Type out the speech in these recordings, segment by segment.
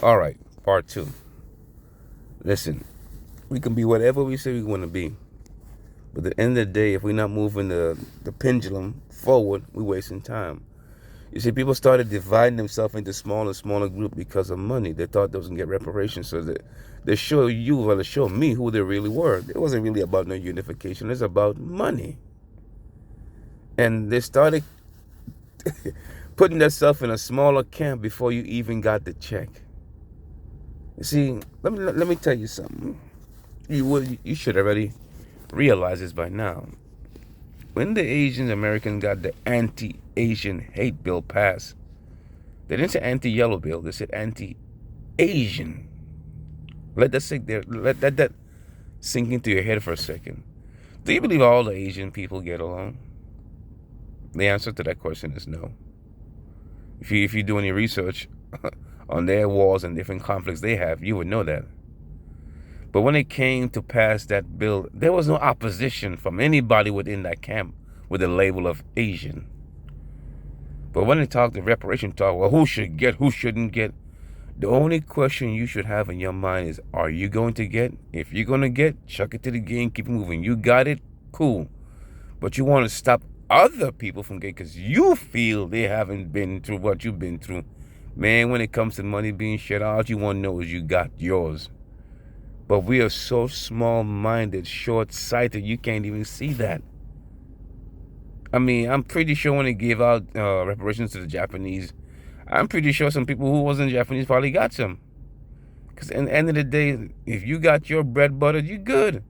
All right, part two. Listen, we can be whatever we say we want to be, but at the end of the day, if we're not moving the pendulum forward, we're wasting time. You see, people started dividing themselves into smaller and smaller groups because of money. They thought they was gonna get reparations, so that they show you or they show me who they really were. It wasn't really about no unification. It's about money, and they started putting themselves in a smaller camp before you even got the check. You see, let me tell you something. You should already realize this by now. When the Asian Americans got the anti-Asian hate bill passed, they didn't say anti-yellow bill. They said anti-Asian. Let that sink there. Let that sink into your head for a second. Do you believe all the Asian people get along? The answer to that question is no. If you do any research on their wars and different conflicts they have, you would know that. But when it came to pass that bill, there was no opposition from anybody within that camp with the label of Asian. But when they talk the reparation talk, well, who should get, who shouldn't get, the only question you should have in your mind is, are you going to get? If you're going to get, chuck it to the game, keep moving. You got it, cool. But you want to stop other people from getting, because you feel they haven't been through what you've been through. Man, when it comes to money being shared, all you want to know is you got yours. But we are so small-minded, short-sighted, you can't even see that. I mean, I'm pretty sure when they gave out reparations to the Japanese, I'm pretty sure some people who wasn't Japanese probably got some. Because at the end of the day, if you got your bread buttered, you good.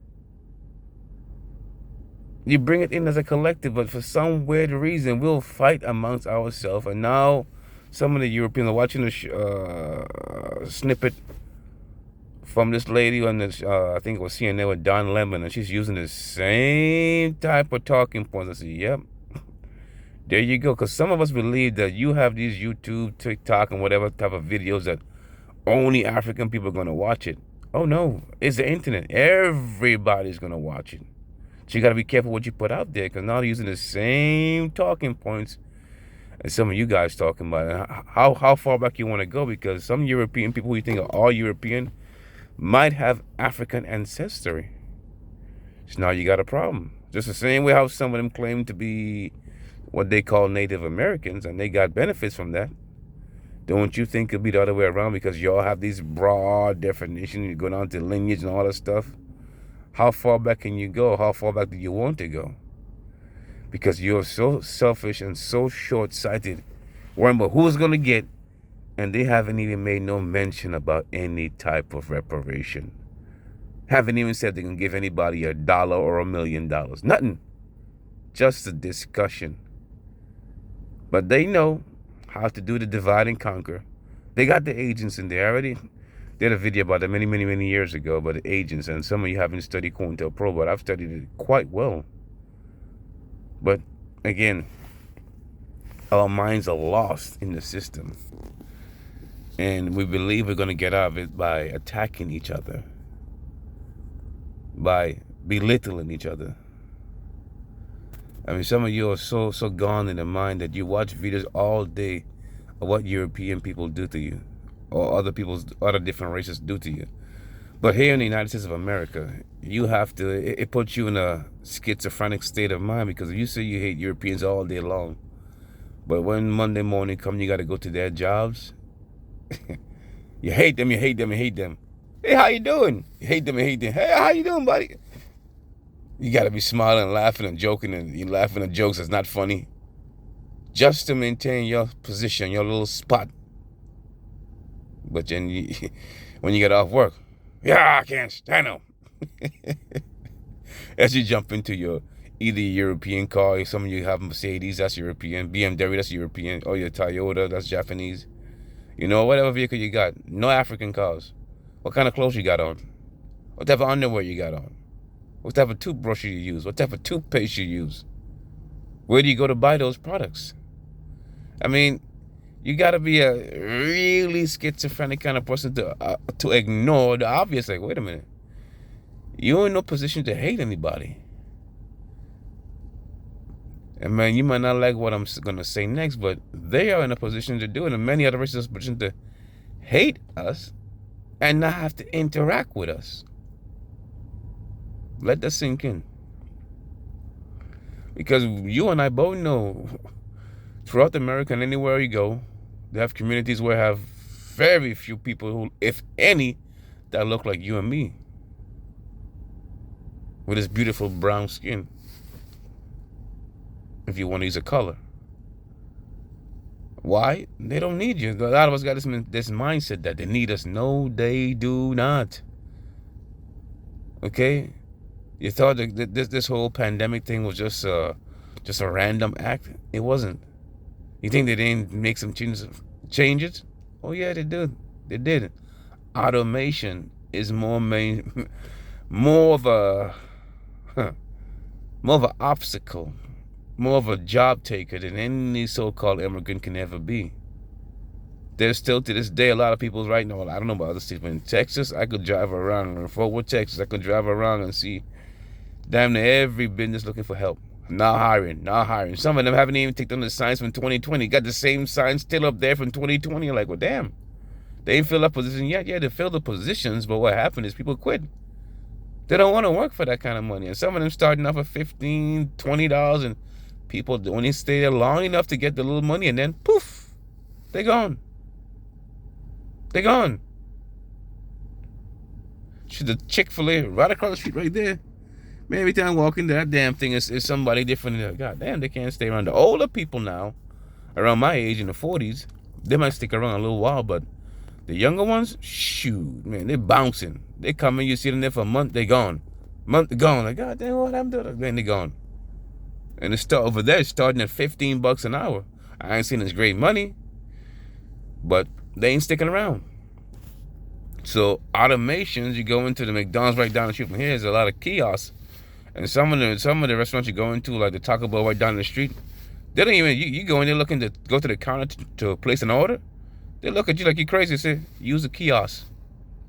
You bring it in as a collective, but for some weird reason, we'll fight amongst ourselves. And now some of the Europeans are watching a snippet from this lady on this, I think it was CNN with Don Lemon, and she's using the same type of talking points. I said, yep, there you go. Because some of us believe that you have these YouTube, TikTok, and whatever type of videos that only African people are going to watch it. Oh, no, it's the internet. Everybody's going to watch it. So you got to be careful what you put out there, because now they're using the same talking points as some of you guys talking about. And how far back you want to go, because some European people who you think are all European might have African ancestry. So now you got a problem. Just the same way how some of them claim to be what they call Native Americans, and they got benefits from that. Don't you think it'll be the other way around, because y'all have these broad definitions, you go down to lineage and all that stuff? How far back can you go? How far back do you want to go? Because you're so selfish and so short-sighted, worrying about who's going to get, and they haven't even made no mention about any type of reparation. Haven't even said they can give anybody $1 or $1 million. Nothing. Just a discussion. But they know how to do the divide and conquer. They got the agents in there. I already did a video about that many years ago about the agents. And some of you haven't studied COINTELPRO, but I've studied it quite well. But again, our minds are lost in the system. And we believe we're going to get out of it by attacking each other, by belittling each other. I mean, some of you are so gone in the mind that you watch videos all day of what European people do to you, or other different races do to you. But here in the United States of America, you have to, it puts you in a schizophrenic state of mind, because you say you hate Europeans all day long, but when Monday morning comes, you got to go to their jobs. You hate them, you hate them, you hate them. Hey, how you doing? You hate them, you hate them. Hey, how you doing, buddy? You got to be smiling and laughing and joking, and you laughing at jokes that's not funny, just to maintain your position, your little spot. But then when you get off work, yeah, I can't stand them. As you jump into your either European car, some of you have Mercedes, that's European, BMW, that's European, or your Toyota, that's Japanese. You know, whatever vehicle you got, no African cars. What kind of clothes you got on? What type of underwear you got on? What type of toothbrush you use? What type of toothpaste you use? Where do you go to buy those products? I mean, you got to be a really schizophrenic kind of person to ignore the obvious. Like, wait a minute. You're in no position to hate anybody. And man, you might not like what I'm going to say next, but they are in a position to do it, and many other races are in a position to hate us and not have to interact with us. Let that sink in. Because you and I both know throughout America and anywhere you go, they have communities where have very few people who, if any, that look like you and me. With this beautiful brown skin. If you want to use a color. Why? They don't need you. A lot of us got this mindset that they need us. No, they do not. Okay? You thought that this whole pandemic thing was just a random act? It wasn't. You think they didn't make some changes? Oh yeah, they did. They did. Automation is more of an obstacle, more of a job taker than any so-called immigrant can ever be. There's still to this day a lot of people right now, I don't know about other states, but in Texas, I could drive around, in Fort Worth, Texas, I could drive around and see damn near every business looking for help. Not hiring. Some of them haven't even taken on the signs from 2020. Got the same signs still up there from 2020. You're like, well, damn. They ain't filled up position yet. Yeah, they filled the positions, but what happened is people quit. They don't want to work for that kind of money. And some of them starting off at $15, $20, and people only stay there long enough to get the little money, and then poof, they're gone. They're gone. The Chick-fil-A right across the street right there. Man, every time I walk into that damn thing, is somebody different. God damn, they can't stay around. The older people now, around my age in the 40s, they might stick around a little while, but the younger ones, shoot, man, they're bouncing. They come in, you see them there for a month, they gone. Month, they're gone. Like, God damn, what happened to them? Then they're gone. And it's over there, it's starting at $15 an hour. I ain't seen this great money, but they ain't sticking around. So automations, you go into the McDonald's right down the street from here, there's a lot of kiosks. And some of the restaurants you go into, like the Taco Bell right down the street, they don't even, you go in there looking to go to the counter to place an order. They look at you like you're crazy and say, use a kiosk.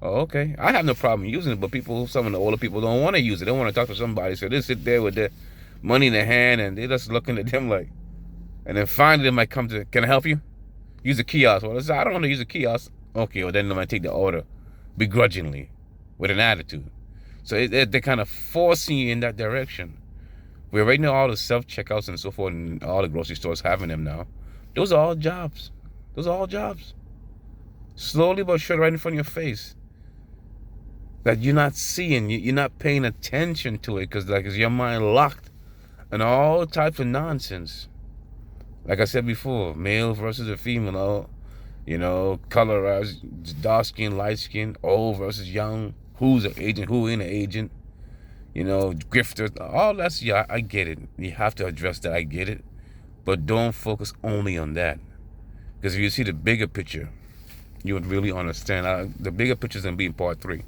Oh, okay. I have no problem using it, but some of the older people don't want to use it. They want to talk to somebody. So they sit there with their money in their hand and they're just looking at them like, and then finally they might come to, can I help you? Use a kiosk. Well, I don't want to use a kiosk. Okay, well then they might take the order begrudgingly with an attitude. So they're kind of forcing you in that direction. Where right now all the self-checkouts and so forth and all the grocery stores having them now, those are all jobs. Those are all jobs. Slowly but surely right in front of your face. That you're not seeing, you're not paying attention to it because is your mind locked on all types of nonsense. Like I said before, male versus a female, colorized, dark skin, light skin, old versus young. Who's an agent? Who ain't an agent? Grifters. All that's, yeah, I get it. You have to address that. I get it. But don't focus only on that. Because if you see the bigger picture, you would really understand. The bigger picture is going to be in part 3.